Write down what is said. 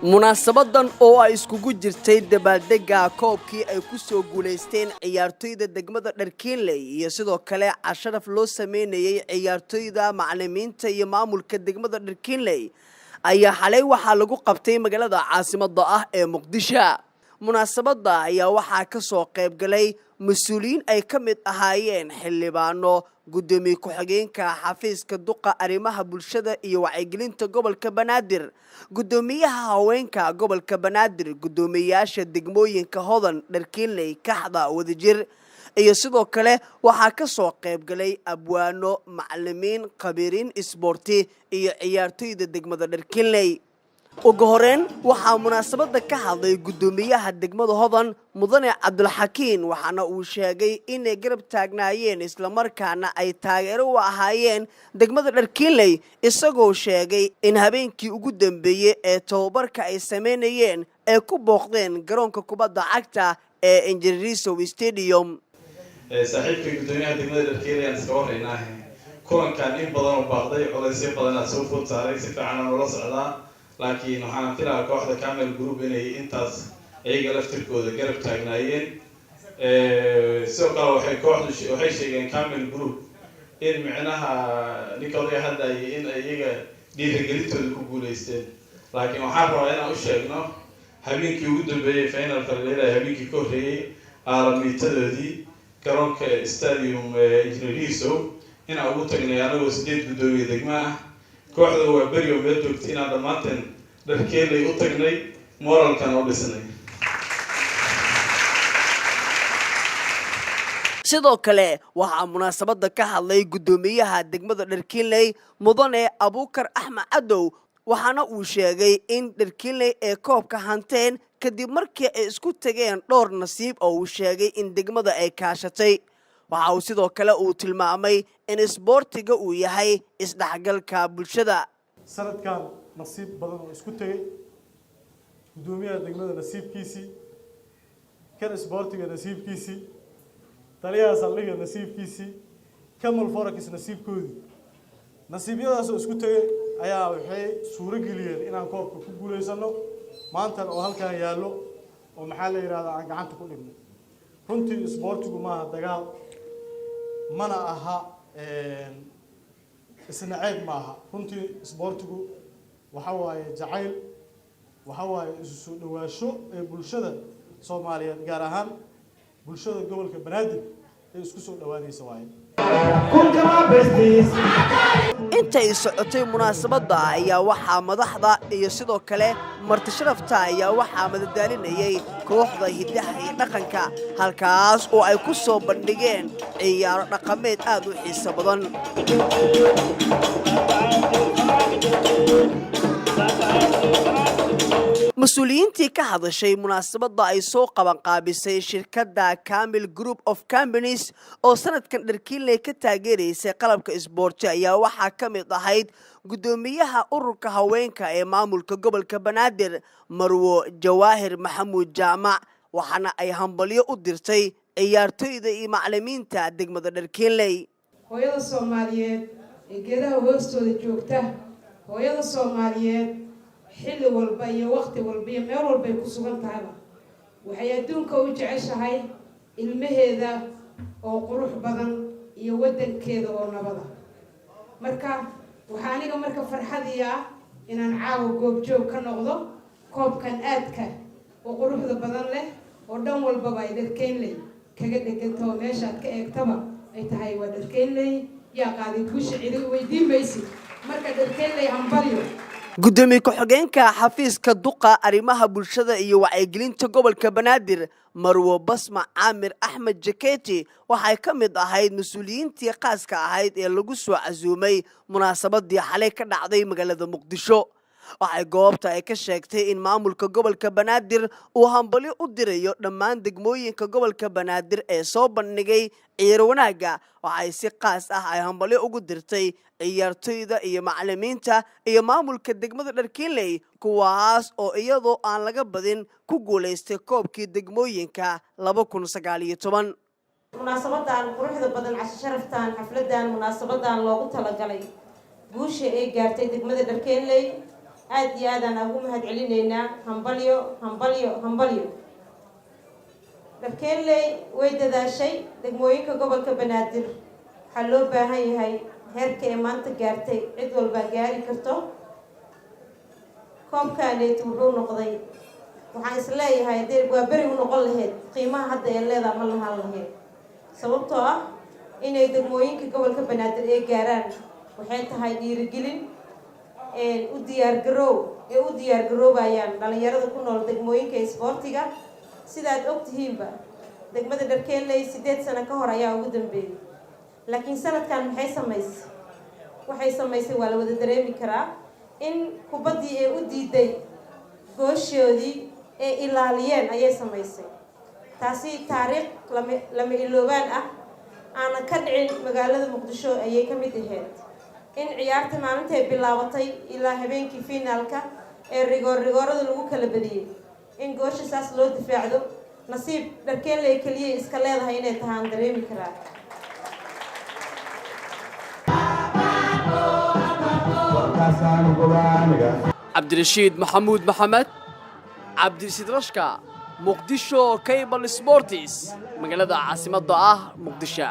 munaasabadan oo ay iskugu jirtay dabaaldega koobkii ay ku soo guuleysteen ciyaartoyda degmada Dharkiinley iyo sidoo kale casharaf loo sameeyay ciyaartoyda macallimiinta iyo maamulka degmada Dharkiinley ayaa xalay waxa lagu qabtay magaalada caasimadda ah ee Muqdisho. munaasabada ayaa waxa ka soo qayb galay mas'uuliyiin ay ka mid ahaayeen xildhibaano gudoomiye ku-xigeenka xafiiska duqa arrimaha bulshada iyo wacyigelinta gobolka Banaadir, gudoomiyaha haweenka gobolka Banaadir, gudoomiyaasha degmooyinka Hodan, Dharkiinley, Kaxda, Wadajir iyo sidoo kale waxa ka soo qayb galay abwaano, macallimiin, khabiiriin isboorti iyo ciyaartoyda degmada Dharkiinley. ugu horeen waxaa munaasabada ka hadlay gudoomiyaha degmada Hodan mudane Cabdulxakiin waxaana uu sheegay inay garab taagnaayeen isla markaana ay taageero u ahaayeen degmada Dharkiinley isagoo sheegay in habeenkii ugu dambeeyay ee tababarka ay sameeyeen ay ku booqdeen garoonka kubadda cagta ee Engineering Stadium. saaxiibkii gudoomiyaha degmada Dharkiinley aan iska warreynaa kulankan in badan oo baaqday culaysyo badan soo food saaray si fiican loo socdaa laakiin waxaan filayaa kooxda Camel Group inay intaas ayaga laftirkooda garab taagnaayeen sidoo kale waxay sheegeen Camel Group in micnaha ninkooda hadda in ayaga dhiirigelintooda ku guuleysteen laakiin waxaan rabaa inaan u sheegno habeenkii ugu dambeeyay finalka leeyahay habeenkii ka horeeyay aalamiitadoodii garoonka stadium Engineering in aan ugu tagnay anagoo 8 gudoomiye degmo ah kooxda waa bariyo meel joogtay inaan dhammaanteen Dharkiinley u tagnay moralkan oo dhisnay. sidoo kale waxaa munaasabada ka hadlay gudoomiyaha degmada Dharkiinley mudane Abuukar Axmed Cadow waxaana uu sheegay in Dharkiinley ay koobka hanteen kadib markii ay isku tageen dhowr nasiib oo uu sheegay in degmada ay kaashatay. waxa uu sidoo kale uu tilmaamay in isboortiga uu yahay isdhaxgalka bulshada. sanadkan nasiib badan oo isku tagay gudoomiyaha degmada nasiibkiisii kan isboortiga nasiibkiisii taliyaha saldhigga nasiibkiisii Camel Forex nasiibkoodii nasiibyadaas oo isku tagay ayaa waxay suuro geliyeen inaan koobka ku guuleysano maanta oo halkaan yaalo oo maxaa la yiraahdaa aan gacanta ku dhigno. runtii isboortigu maaha dagaal mana aha isna ceeb maaha runtii isboortigu waxa waaye jacayl waxa waaye isu soo dhawaasho ee bulshada Soomaaliyeed gaar ahaan bulshada gobolka Banaadir ee isku soo dhawaanaysa waaye. intay socotay munaasabada ayaa waxaa madaxda iyo sidoo kale marti sharafta ayaa waxaa madadaalinayay kooxda hidaha iyo dhaqanka halkaas oo ay ku soo bandhigeen ciyaaro dhaqameed aad u xiiso badan. mas'uuliyiintii ka hadashay munaasabada ay soo qaban qaabisay shirkadda Camel Group of Companies oo sanadkan Dharkiinley ka taageeraysay qalabka isboorti ayaa waxaa ka mid ahayd gudoomiyaha ururka haweenka ee maamulka gobolka Banaadir Marwo Jawaahir Maxamuud Jaamac waxaana ay hambalyo u dirtay ciyaartoyda iyo macallimiinta degmada Dharkiinley. hooyada Soomaaliyeed ee geedaha hoostooda joogta hooyada Soomaaliyeed xilli walba iyo waqti walba iyo meel walba ay ku sugan tahay waxay adduunka u jeceshahay ilmaheeda oo qurux badan iyo wadankeeda oo nabad ah. marka waxa aniga marka farxadii ah inaan caawa goobjoog ka noqdo koobkan aadka oo quruxda badan leh oo dhan walba ay Dharkiinley kaga dhigantay meesha ka eegtaba ay tahay waa Dharkiinley yaa qaaday guusha cidi weydiin maysi marka Dharkiinley hambalyo. gudoomiye ku-xigeenka xafiiska duqa arrimaha bulshada iyo wacyigelinta gobolka Banaadir Marwo Basma Amir Ahmed Jaketi waxay ka mid ahayd mas'uuliyiintii qaaska ahayd ee lagu soo casuumay munaasabadii xalay ka dhacday magaalada Muqdisho. waxay goobta ay ka sheegtay in maamulka gobolka Banaadir uu hambalyo u dirayo dhammaan degmooyinka gobolka Banaadir ee soo bandhigay ciyaar wanaaga. waxay si qaas ah ay hambalyo ugu dirtay ciyaartoyda iyo macallimiinta iyo maamulka degmada Dharkiinley kuwaas oo iyadoo aan laga badin ku guuleystay koobkii degmooyinka 2019. munaasabadan quruxda badan casho sharaftan xafladan munaasabadan loogu talagalay guusha ay gaartay degmada Dharkeenley aad iyo aad aan ugu mahadcelinaynaa hambalyo hambalyo hambalyo Dharkeenley way dadaashay degmooyinka gobolka Banaadir waxaa loo baahan yahay heerka ay maanta gaartay cid walba gaari karto koobkaaneed wuxuu noqday waxaan isleeyahay hadee waa beri u noqon lahayd qiimaha hadda ay leedahay ma lahaan lahayd sababtoo ah inay degmooyinka gobolka Banaadir ay gaaraan waxay tahay dhiirigelin u diyaar garoobayaan dhalinyarada ku nool degmooyinka isboortiga sidaad ogtihiinba degmada Dharkeenley 8 sano ka hor ayaa ugu dambeeyay laakiin sanadkan waxay samaysay waa la wada dareemi karaa in kubadii ay u diiday gooshoodii ee ilaaliyeen ayay samaysay taasi taariikh lama iloobaan ah aan ka dhicin magaalada Muqdisho ayay ka mid ahayd in ciyaarta maalinta ay bilaabatay ilaa habeenkii finaalka ee rigoorada lagu kala badiyay in goosha saas loo difaacdo nasiib Dharkeenley kaliya iska leedahay inay tahaan dareemi karaa cabdirashiid maxamuud maxamed cabdirashiid rashka muqdisho cable sports magaalada caasimadda ah muqdisho